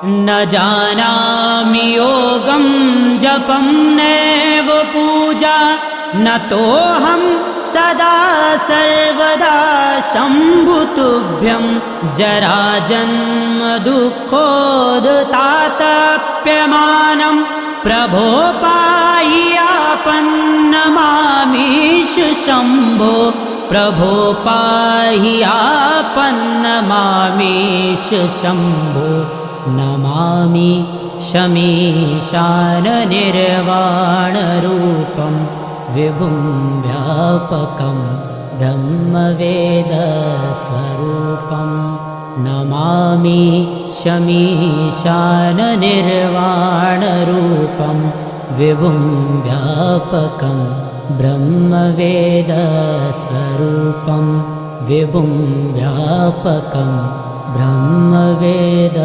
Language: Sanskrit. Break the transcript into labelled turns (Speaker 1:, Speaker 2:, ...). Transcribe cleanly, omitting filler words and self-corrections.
Speaker 1: न जानामि योगं जपं नैव पूजा न तोऽहं सदा सर्वदा शम्भुतुभ्यं जराजन्म दुःखोदतातप्यमानं प्रभो पाहि आपन्नमामीश शम्भो प्रभो पाहि आपन्नमामीश शम्भो नमामि शमीशाननिर्वाणरूपं विभुं व्यापकं ब्रह्मवेदस्वरूपं नमामि शमीशाननिर्वाणरूपं विभुं व्यापकं ब्रह्मवेदस्वरूपं विभुं व्यापकं ब्रह्मवेद